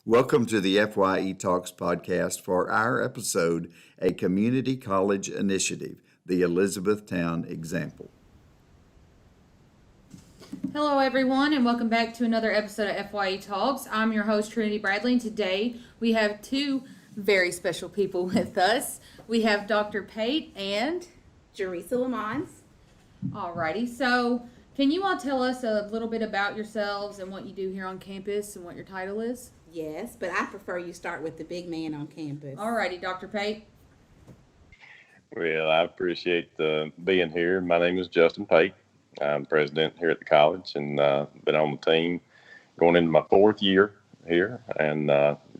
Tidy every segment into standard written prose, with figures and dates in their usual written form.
Welcome to the FYE Talks podcast for our episode, A Community College Initiative, the Elizabethtown Example. Hello, everyone, and welcome back to another episode of FYE Talks. I'm your host, Trinity Bradley, and today we have two very special people with us. We have Dr. Pate and Jerisa Lamons. Alrighty, so can you all tell us a little bit about yourselves and what you do here on campus and what your title is? Yes, but I prefer you start with the big man on campus. Alrighty, Dr. Pate. Well, I appreciate being here. My name is Justin Pate. I'm president here at the college and been on the team going into my fourth year here and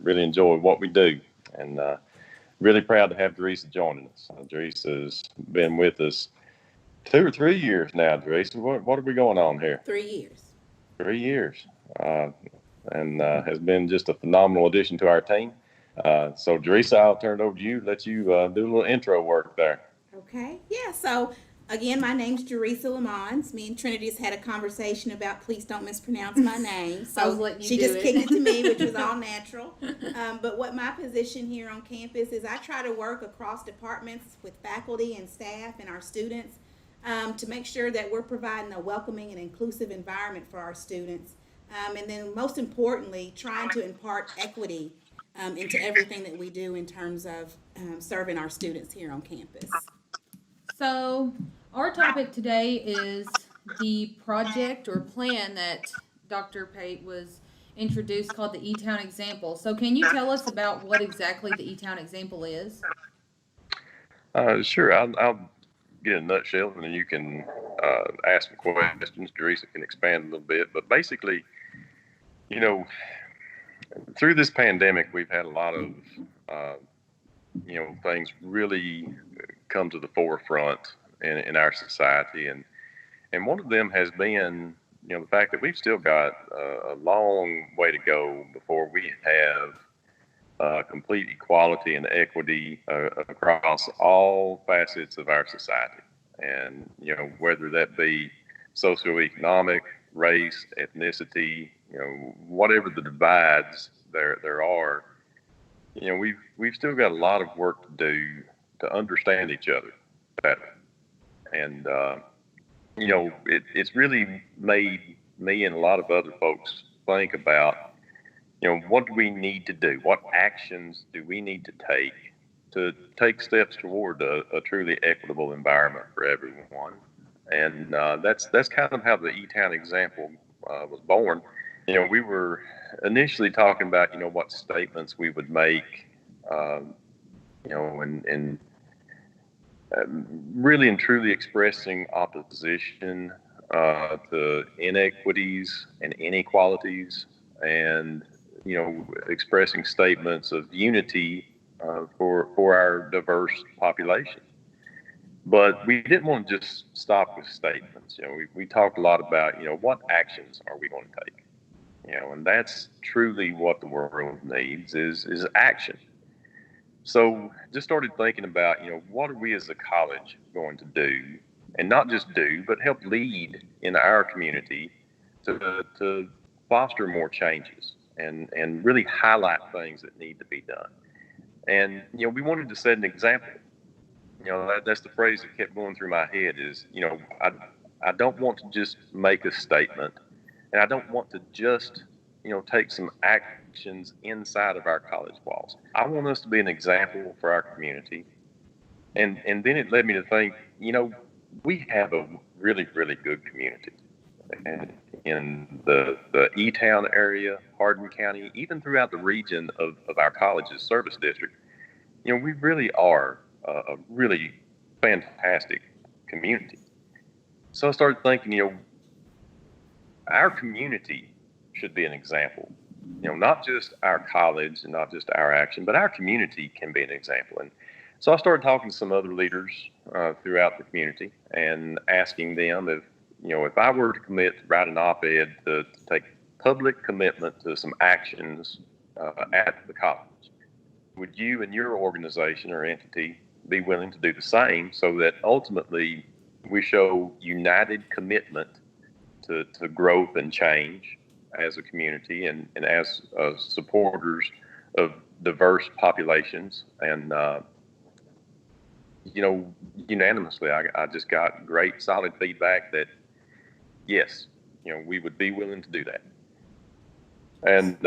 really enjoy what we do. And really proud to have Jerisa joining us. Jerisa's been with us 2 or 3 years now. Jerisa, what are we going on here? 3 years. 3 years. And has been just a phenomenal addition to our team. So, Jerisa, I'll turn it over to you, let you do a little intro work there. Okay. Yeah, so again, my name's Jerisa Lamons. Me and Trinity's had a conversation about please don't mispronounce my name. So she just kicked it to me, which was all natural. But what my position here on campus is I try to work across departments with faculty and staff and our students to make sure that we're providing a welcoming and inclusive environment for our students. And then most importantly, trying to impart equity into everything that we do in terms of serving our students here on campus. So, our topic today is the project or plan that Dr. Pate was introduced called the E-Town Example. So, can you tell us about what exactly the E-Town Example is? Sure, I'll get in a nutshell and then you can ask some questions. Jerisa can expand a little bit, but basically, you know, through this pandemic, we've had a lot of, things really come to the forefront in our society. And one of them has been, the fact that we've still got a long way to go before we have complete equality and equity across all facets of our society. And, whether that be socioeconomic, race, ethnicity, whatever the divides there are, we've still got a lot of work to do to understand each other better. And, it's really made me and a lot of other folks think about, what do we need to do? What actions do we need to take steps toward a truly equitable environment for everyone? And that's kind of how the E-Town Example was born. We were initially talking about, what statements we would make, and really and truly expressing opposition to inequities and inequalities, and, expressing statements of unity for our diverse population. But we didn't want to just stop with statements. We talked a lot about, what actions are we going to take? And that's truly what the world needs is action. So just started thinking about, what are we as a college going to do, and not just do, but help lead in our community to foster more changes and really highlight things that need to be done. And, we wanted to set an example. That's the phrase that kept going through my head is, I don't want to just make a statement, and I don't want to just, take some actions inside of our college walls. I want us to be an example for our community. And then it led me to think, we have a really, really good community. And in the E-Town area, Hardin County, even throughout the region of our college's service district, we really are a really fantastic community. So I started thinking, our community should be an example. Not just our college and not just our action, but our community can be an example. And so I started talking to some other leaders throughout the community and asking them if I were to commit to write an op-ed to take public commitment to some actions at the college, would you and your organization or entity be willing to do the same so that ultimately we show united commitment to growth and change as a community and as supporters of diverse populations. And, unanimously, I just got great, solid feedback that, yes, we would be willing to do that. And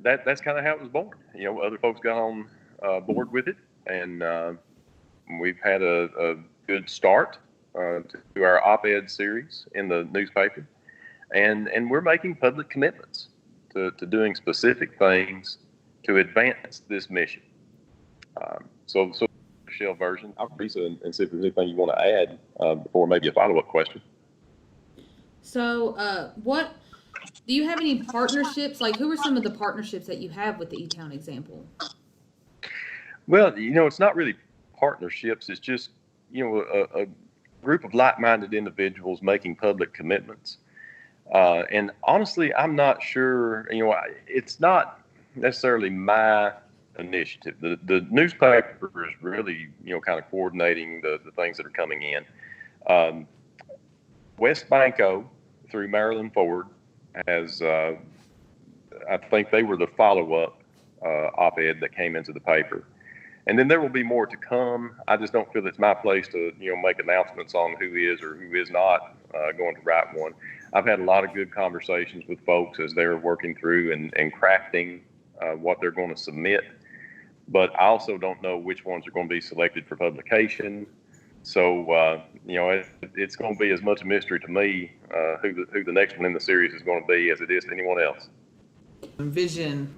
that's kind of how it was born. Other folks got on board with it, and we've had a good start to our op-ed series in the newspaper, and we're making public commitments to doing specific things to advance this mission. So shell version. I'll read and see if there's anything you want to add before maybe a follow-up question. So, what do you have any partnerships? Like, who are some of the partnerships that you have with the E-Town example? Well, it's not really partnerships. It's just, a group of like-minded individuals making public commitments. And honestly, I'm not sure, it's not necessarily my initiative. The newspaper is really, kind of coordinating the things that are coming in. West Banco through Maryland Ford has, I think they were the follow-up op-ed that came into the paper. And then there will be more to come. I just don't feel it's my place to, make announcements on who is or who is not going to write one. I've had a lot of good conversations with folks as they're working through and crafting what they're going to submit. But I also don't know which ones are going to be selected for publication. So, it's going to be as much a mystery to me who the next one in the series is going to be as it is to anyone else. Envision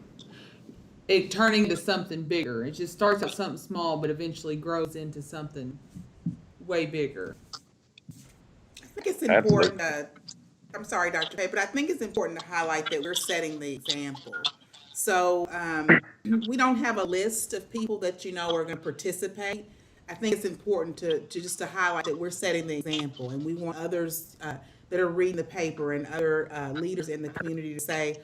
it turning to something bigger. It just starts at something small, but eventually grows into something way bigger. I think it's important I'm sorry, Dr. Pay, but I think it's important to highlight that we're setting the example. So we don't have a list of people that are going to participate. I think it's important to highlight that we're setting the example, and we want others that are reading the paper and other leaders in the community to say,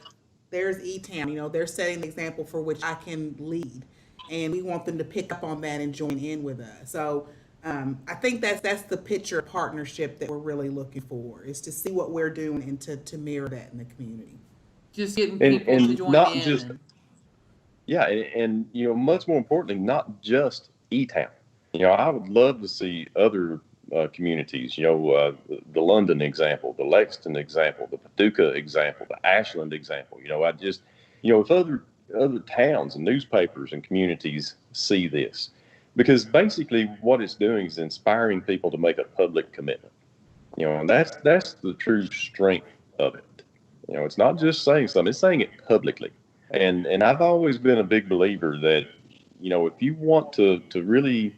there's E-Town, they're setting the example for which I can lead, and we want them to pick up on that and join in with us. So I think that's the picture of partnership that we're really looking for, is to see what we're doing and to mirror that in the community. Just getting people to join not in. Just, and much more importantly, not just E-Town. I would love to see other communities, the London example, the Lexington example, the Paducah example, the Ashland example. I just, if other towns and newspapers and communities see this, because basically what it's doing is inspiring people to make a public commitment. And that's the true strength of it. It's not just saying something, it's saying it publicly. And I've always been a big believer that, if you want to really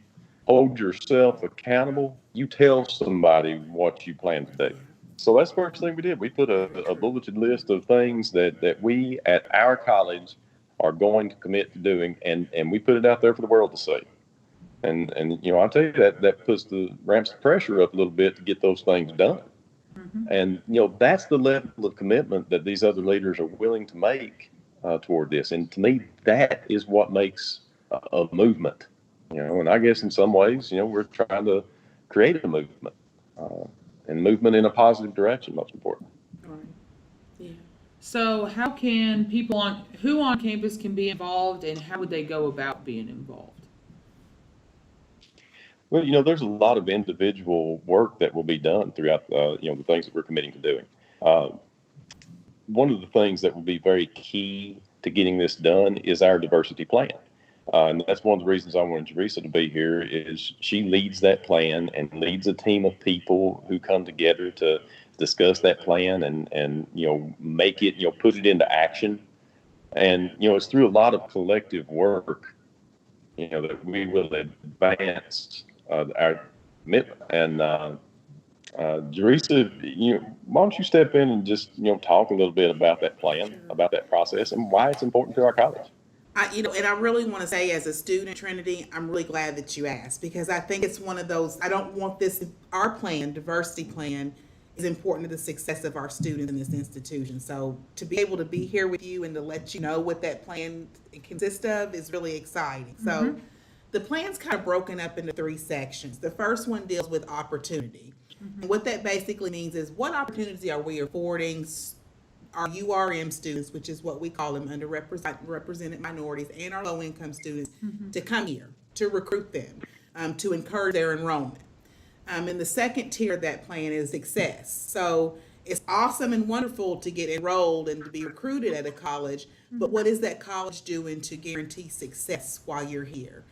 hold yourself accountable, you tell somebody what you plan to do. So that's the first thing we did. We put a bulleted list of things that we at our college are going to commit to doing, and we put it out there for the world to see. And I'll tell you that ramps the pressure up a little bit to get those things done. Mm-hmm. And that's the level of commitment that these other leaders are willing to make toward this. And to me, that is what makes a movement. And I guess in some ways, we're trying to create a movement, and movement in a positive direction, most important. Right. Yeah. So how can people who on campus can be involved, and how would they go about being involved? Well, there's a lot of individual work that will be done throughout, the things that we're committing to doing. One of the things that will be very key to getting this done is our diversity plan. And that's one of the reasons I wanted Teresa to be here, is she leads that plan and leads a team of people who come together to discuss that plan and make it, put it into action. And, it's through a lot of collective work, that we will advance our commitment. And Teresa, why don't you step in and just, talk a little bit about that plan, about that process, and why it's important to our college. And I really want to say, as a student at Trinity, I'm really glad that you asked, because I think it's one of those, I don't want this, our plan, diversity plan, is important to the success of our students in this institution. So to be able to be here with you and to let you know what that plan consists of is really exciting. Mm-hmm. So the plan's kind of broken up into 3 sections. The first one deals with opportunity. Mm-hmm. And what that basically means is, what opportunity are we affording our URM students, which is what we call them, underrepresented minorities, and our low-income students, to come here, to recruit them, to encourage their enrollment. And the second tier of that plan is success. So it's awesome and wonderful to get enrolled and to be recruited at a college, but what is that college doing to guarantee success while you're here?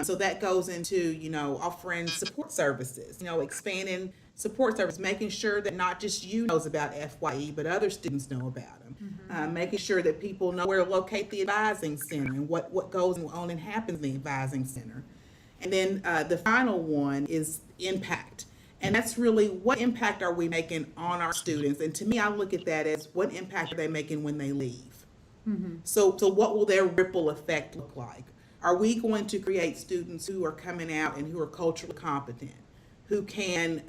So that goes into, offering support services, expanding support services, making sure that not just you knows about FYE, but other students know about them. Making sure that people know where to locate the advising center and what goes on and happens in the advising center. And then the final one is impact. And that's really, what impact are we making on our students? And to me, I look at that as, what impact are they making when they leave? So what will their ripple effect look like? Are we going to create students who are coming out and who are culturally competent, who can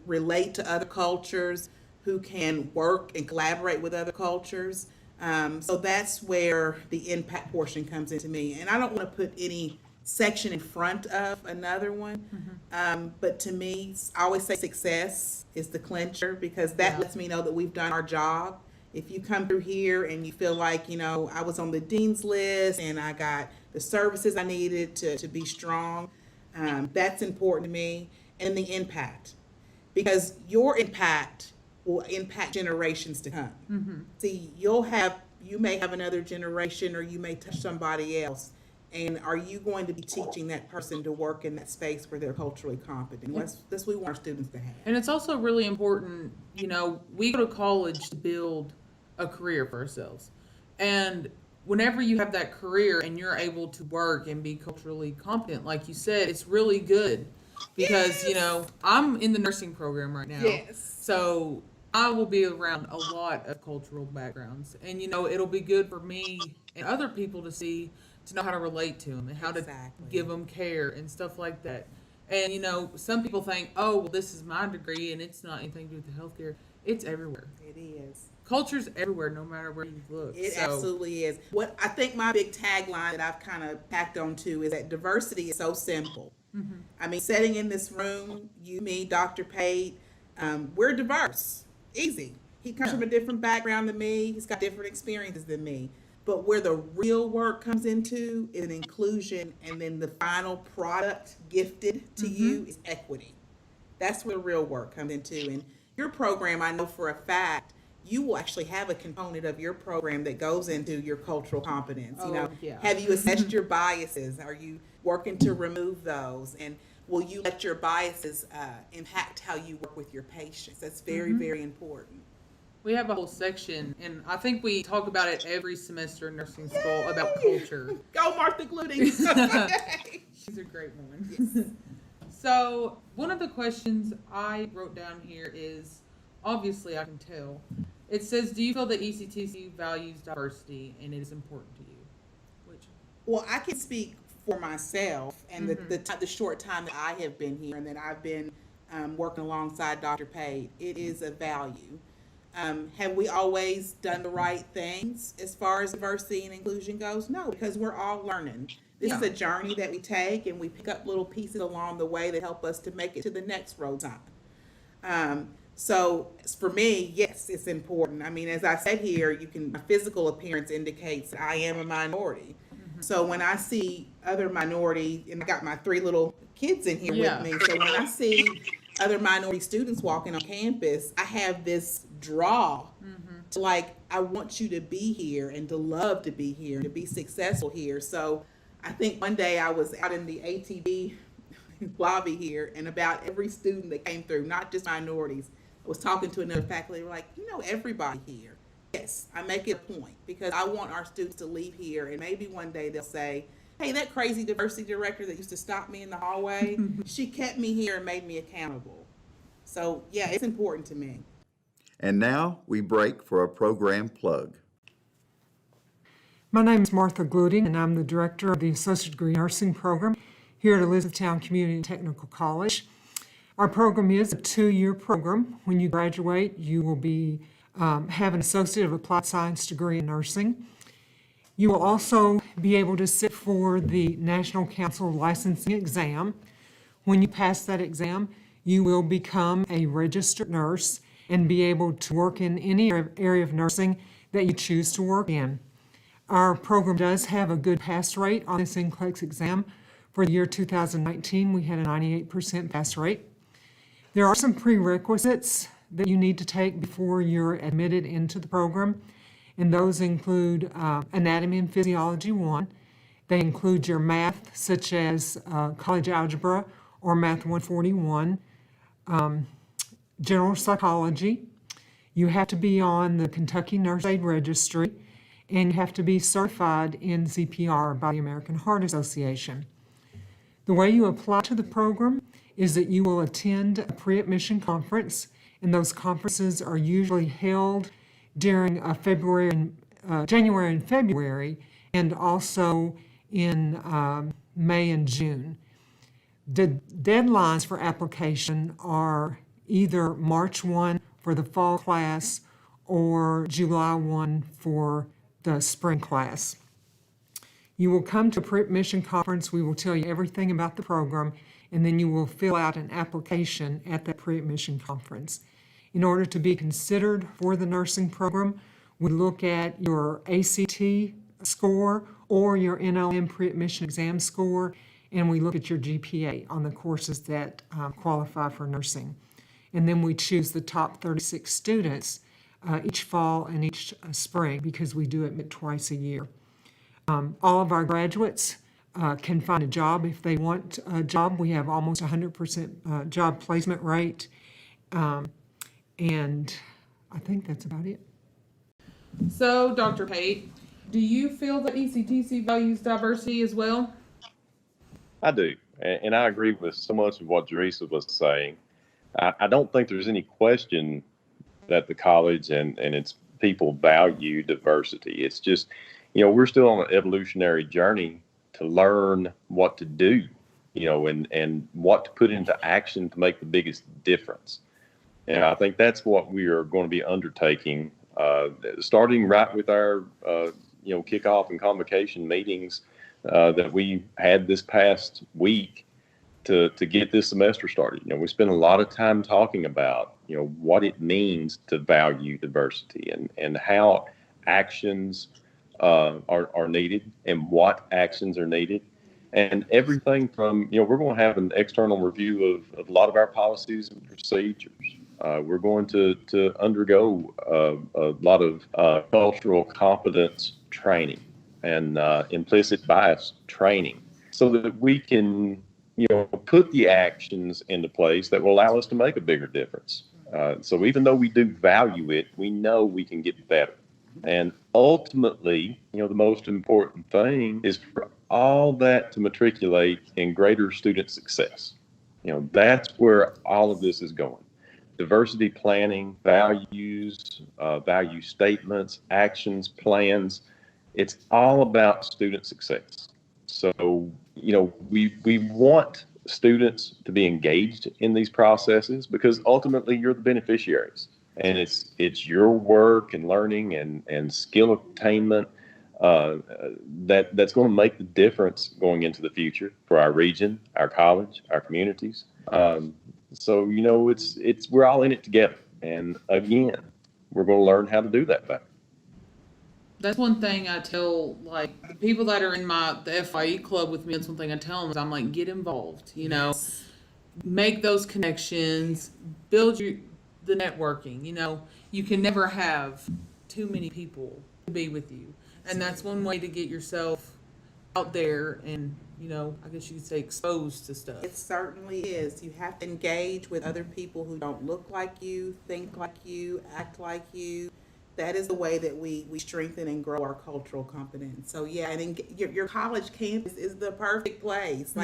relate to other cultures, who can work and collaborate with other cultures? So that's where the impact portion comes into me. And I don't want to put any section in front of another one. But to me, I always say success is the clincher, because that lets me know that we've done our job. If you come through here and you feel like, I was on the dean's list and I got the services I needed to be strong, that's important to me. And the impact, because your impact will impact generations to come. See, you may have another generation, or you may touch somebody else. And are you going to be teaching that person to work in that space where they're culturally competent? That's what we want our students to have. And it's also really important, we go to college to build a career for ourselves. And whenever you have that career and you're able to work and be culturally competent, like you said, it's really good. Because, I'm in the nursing program right now. Yes. So I will be around a lot of cultural backgrounds. And, it'll be good for me and other people to know how to relate to them and how to give them care and stuff like that. And, some people think, oh, well, this is my degree and it's not anything to do with the healthcare. It's everywhere. It is. Culture's everywhere, no matter where you look. It absolutely is. What I think my big tagline that I've kind of packed on to is that diversity is so simple. I mean, sitting in this room, you, me, Dr. Pate, we're diverse. Easy. He comes from a different background than me. He's got different experiences than me. But where the real work comes into is inclusion, and then the final product gifted to you is equity. That's where the real work comes into. And your program, I know for a fact, you will actually have a component of your program that goes into your cultural competence. Have you assessed your biases? Are you working to remove those? And will you let your biases impact how you work with your patients? That's very, very important. We have a whole section, and I think we talk about it every semester in nursing school about culture. Go Martha Gluting. She's a great woman. Yes. So one of the questions I wrote down here is, obviously I can tell, it says, do you feel that ECTC values diversity and it is important to you? Well, I can speak for myself and the short time that I have been here and that I've been working alongside Dr. Pate. It is a value. Have we always done the right things as far as diversity and inclusion goes? No, because we're all learning. This is a journey that we take, and we pick up little pieces along the way that help us to make it to the next road time. So for me, yes, it's important. I mean, as I said here, my physical appearance indicates that I am a minority. So when I see other minority, and I got my 3 little kids in here with me, so when I see other minority students walking on campus, I have this draw to I want you to be here and to love to be here and to be successful here. So I think one day I was out in the ATB lobby here, and about every student that came through, not just minorities, I was talking to another faculty, they were like, everybody here. Yes, I make it a point because I want our students to leave here, and maybe one day they'll say, hey, that crazy diversity director that used to stop me in the hallway, she kept me here and made me accountable. So yeah, it's important to me. And now we break for a program plug. My name is Martha Gluting, and I'm the director of the Associate Degree Nursing Program here at Elizabethtown Community Technical College. Our program is a 2-year program. When you graduate, you will have an Associate of Applied Science degree in nursing. You will also be able to sit for the National Council Licensing Exam. When you pass that exam, you will become a registered nurse, and be able to work in any area of nursing that you choose to work in. Our program does have a good pass rate on this NCLEX exam. For the year 2019, we had a 98% pass rate. There are some prerequisites that you need to take before you're admitted into the program, and those include Anatomy and Physiology 1. They include your math, such as college algebra or Math 141, general psychology. You have to be on the Kentucky Nurse Aid Registry, and you have to be certified in CPR by the American Heart Association. The way you apply to the program is that you will attend a pre-admission conference, and those conferences are usually held during January and February, and also in May and June. The deadlines for application are either March 1 for the fall class or July 1 for the spring class. You will come to a pre-admission conference. We will tell you everything about the program, and then you will fill out an application at that pre-admission conference. In order to be considered for the nursing program, we look at your ACT score or your NLM pre-admission exam score, and we look at your GPA on the courses that qualify for nursing. And then we choose the top 36 students each fall and each spring, because we do admit twice a year. All of our graduates can find a job if they want a job. We have almost 100% job placement rate, and I think that's about it. So, Dr. Pate, do you feel that ECTC values diversity as well? I do, and I agree with so much of what Teresa was saying. I don't think there's any question that the college and its people value diversity. It's just, we're still on an evolutionary journey to learn what to do, and what to put into action to make the biggest difference. And I think that's what we are going to be undertaking, starting right with our, kickoff and convocation meetings that we had this past week to get this semester started. We spent a lot of time talking about, what it means to value diversity and how actions are needed and what actions are needed. And everything from, we're going to have an external review of a lot of our policies and procedures. We're going to undergo a lot of cultural competence training and implicit bias training so that we can, put the actions into place that will allow us to make a bigger difference. So even though we do value it, we know we can get better. And ultimately, the most important thing is for all that to matriculate in greater student success. That's where all of this is going. Diversity planning, values, value statements, actions, plans. It's all about student success. So, we want students to be engaged in these processes because ultimately you're the beneficiaries. And it's your work and learning and skill attainment that's going to make the difference going into the future for our region, our college, our communities. So we're all in it together. And again, we're going to learn how to do that better. That's one thing I tell, the people that are in the FIE club with me. That's one thing I tell them is I'm like, get involved. Yes. Make those connections, build the networking. You can never have too many people to be with you, and that's one way to get yourself out there and I guess you could say exposed to stuff. It certainly is. You have to engage with other people who don't look like you, think like you, act like you. That is the way that we strengthen and grow our cultural competence. So yeah, and your college campus is the perfect place.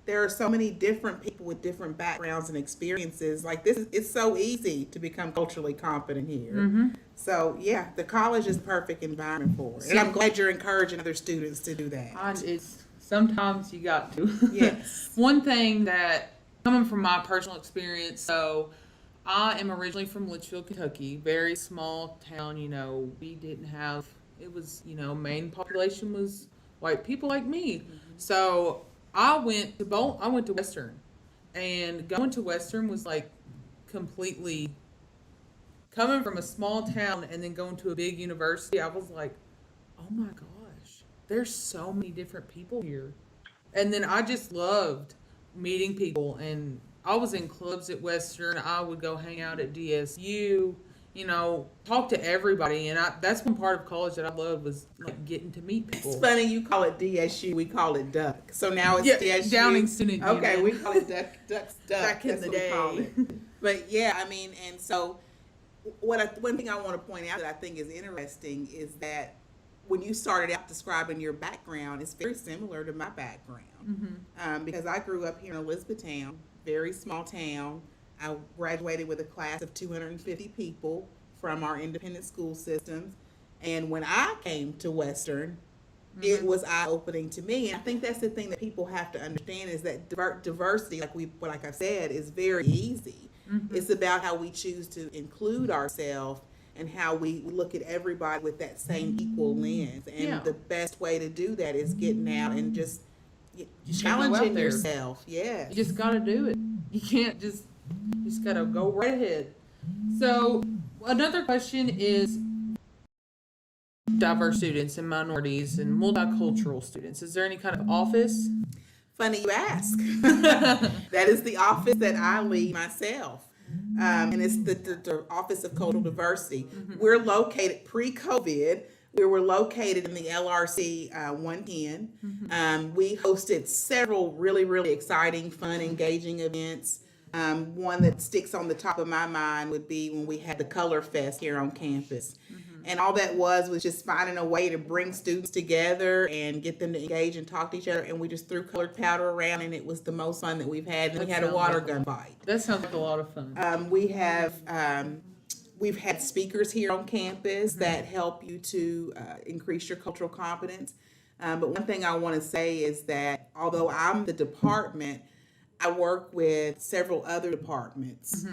There are so many different people with different backgrounds and experiences. It's so easy to become culturally competent here. Mm-hmm. So yeah, the college is the perfect environment for it. And I'm glad you're encouraging other students to do that. Sometimes you got to. Yes. One thing that, coming from my personal experience, so I am originally from Litchfield, Kentucky, very small town. We didn't have, it was, main population was white people like me. Mm-hmm. So I went to Western, and going to Western was completely coming from a small town and then going to a big university, I was like, oh my gosh, there's so many different people here. And then I just loved meeting people. And I was in clubs at Western. I would go hang out at DSU, you know, talk to everybody. And that's one part of college that I loved, was like getting to meet people. It's funny you call it DSU, we call it Duck. So now it's DSU. Downing Student Union. Okay, we call it Duck. Back in That's the what we day. call it. But yeah, I mean, and so one thing I want to point out that I think is interesting is that when you started out describing your background, it's very similar to my background. Because I grew up here in Elizabethtown, very small town. I graduated with a class of 250 people from our independent school systems. And when I came to Western, it was eye-opening to me. And I think that's the thing that people have to understand, is that diversity, like I said, is very easy. It's about how we choose to include ourselves and how we look at everybody with that same equal lens. And the best way to do that is getting out and just challenging yourself. Yeah, You just got to do it. You can't you just got to go right ahead. So another question is diverse students and minorities and multicultural students. Is there any kind of office? Funny you ask. That is the office that I lead myself. And it's the Office of Cultural Diversity. We're located pre-COVID. We were located in the LRC 110. We hosted several really, really exciting, fun, engaging events. One that sticks on the top of my mind would be when we had the Color Fest here on campus. And all that was just finding a way to bring students together and get them to engage and talk to each other. And we just threw colored powder around, and it was the most fun that we've had. And we had a water gun fight. That sounds like a lot of fun. We've had speakers here on campus that help you to increase your cultural competence. But one thing I want to say is that although I'm the department, I work with several other departments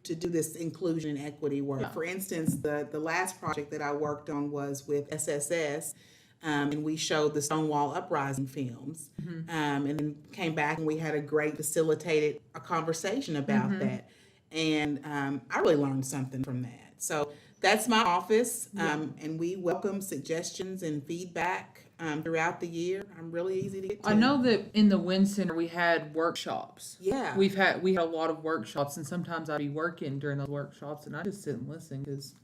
to do this inclusion and equity work. For instance, the last project that I worked on was with SSS, and we showed the Stonewall Uprising films, and then came back and we had facilitated a conversation about that. And I really learned something from that. So that's my office, and we welcome suggestions and feedback throughout the year. I'm really easy to get to. I know that in the WIN Center we had workshops. Yeah. We had a lot of workshops, and sometimes I'd be working during those workshops, and I just sit and listen, because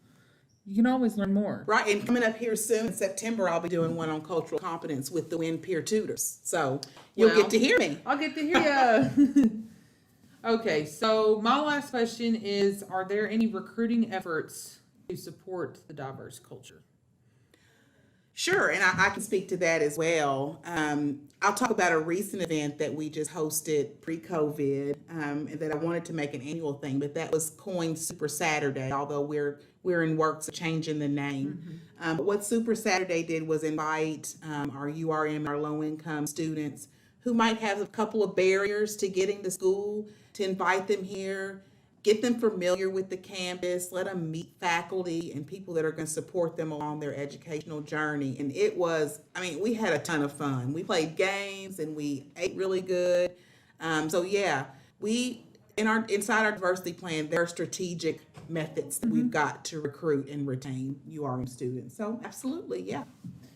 you can always learn more. Right, and coming up here soon in September, I'll be doing one on cultural competence with the WIN peer tutors. So you'll get to hear me. I'll get to hear you. Okay, so my last question is, are there any recruiting efforts to support the diverse culture? Sure, and I can speak to that as well. I'll talk about a recent event that we just hosted pre-COVID, and that I wanted to make an annual thing, but that was coined Super Saturday, although we're in works of changing the name. But what Super Saturday did was invite our URM, our low-income students who might have a couple of barriers to getting to school, to invite them here, get them familiar with the campus, let them meet faculty and people that are going to support them along their educational journey. And we had a ton of fun. We played games and we ate really good. Inside our diversity plan, there are strategic methods that we've got to recruit and retain URM students. So absolutely, yeah.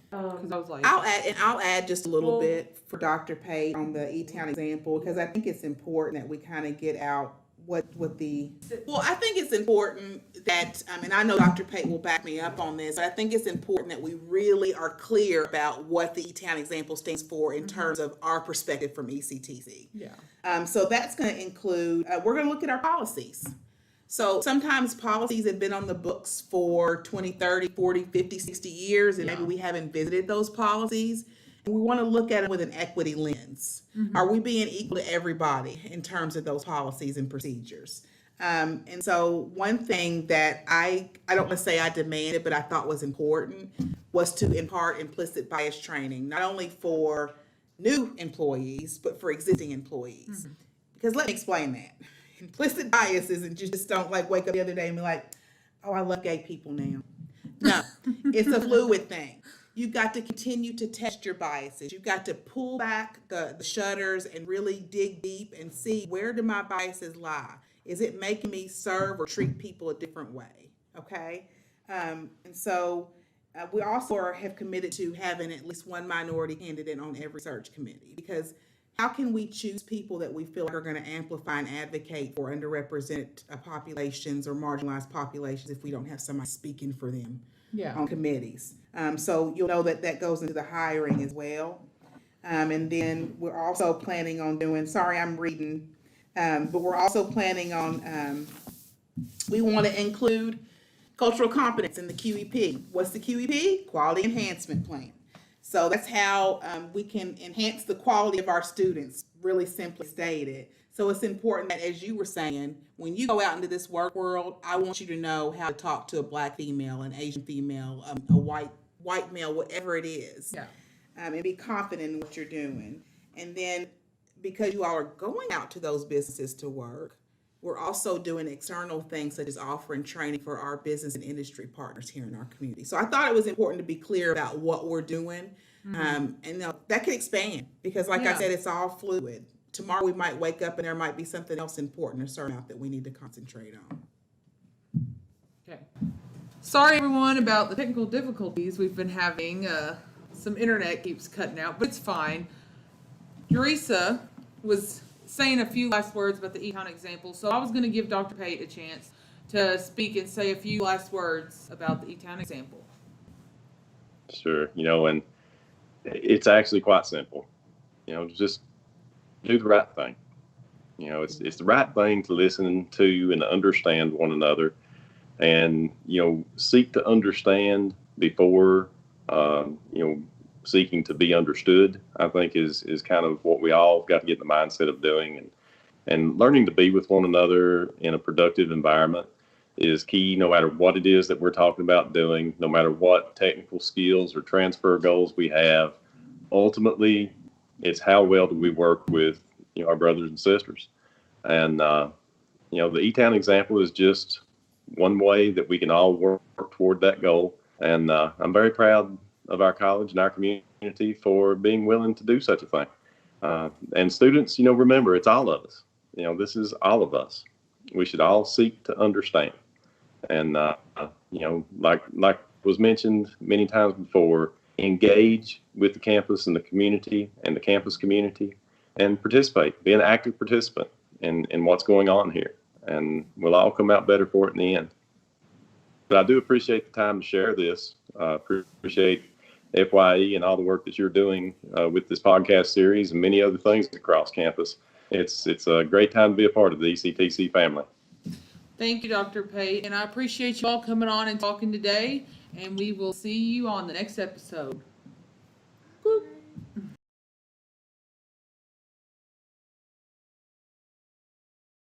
Because I was like, I'll add just a little bit for Dr. Pate on the E-Town example, because I think it's important that we kind of get out I think it's important that, and I know Dr. Pate will back me up on this, but I think it's important that we really are clear about what the E-Town example stands for in terms of our perspective from ECTC. Yeah. So that's going to include, we're going to look at our policies. So sometimes policies have been on the books for 20, 30, 40, 50, 60 years, and maybe we haven't visited those policies. We want to look at it with an equity lens. Are we being equal to everybody in terms of those policies and procedures? And so one thing that I don't want to say I demanded, but I thought was important, was to impart implicit bias training, not only for new employees, but for existing employees. Because let me explain that. Implicit bias isn't just don't wake up the other day and be like, oh, I love gay people now. No, it's a fluid thing. You've got to continue to test your biases. You've got to pull back the shutters and really dig deep and see, where do my biases lie? Is it making me serve or treat people a different way? Okay. And so we also have committed to having at least one minority candidate on every search committee, because how can we choose people that we feel like are going to amplify and advocate for underrepresented populations or marginalized populations if we don't have somebody speaking for them on committees? So you'll know that goes into the hiring as well. And then we're also planning on doing, sorry, I'm reading, but we're also planning on, we want to include cultural competence in the QEP. What's the QEP? Quality Enhancement Plan. So that's how we can enhance the quality of our students, really simply stated. So it's important that, as you were saying, when you go out into this work world, I want you to know how to talk to a Black female, an Asian female, a white male, whatever it is. Yeah. And be confident in what you're doing. And then, because you all are going out to those businesses to work, we're also doing external things such as offering training for our business and industry partners here in our community. So I thought it was important to be clear about what we're doing. And that can expand because, like I said, it's all fluid. Tomorrow we might wake up and there might be something else important or certain out that we need to concentrate on. Okay. Sorry, everyone, about the technical difficulties we've been having. Some internet keeps cutting out, but it's fine. Teresa was saying a few last words about the E-Town example, so I was going to give Dr. Pate a chance to speak and say a few last words about the E-Town example. Sure. And it's actually quite simple. Just do the right thing. It's the right thing to listen to and understand one another, and seek to understand before seeking to be understood. I think is kind of what we all got to get in the mindset of doing, and learning to be with one another in a productive environment is key, no matter what it is that we're talking about doing, no matter what technical skills or transfer goals we have. Ultimately, it's how well do we work with our brothers and sisters. And the E-Town example is just one way that we can all work toward that goal. And I'm very proud of our college and our community for being willing to do such a thing. And students, remember, it's all of us. This is all of us. We should all seek to understand. And, like was mentioned many times before, engage with the campus and the community and the campus community and participate. Be an active participant in what's going on here. And we'll all come out better for it in the end. But I do appreciate the time to share this. Appreciate FYE and all the work that you're doing with this podcast series and many other things across campus. It's a great time to be a part of the ECTC family. Thank you, Dr. Pate, and I appreciate you all coming on and talking today, and we will see you on the next episode.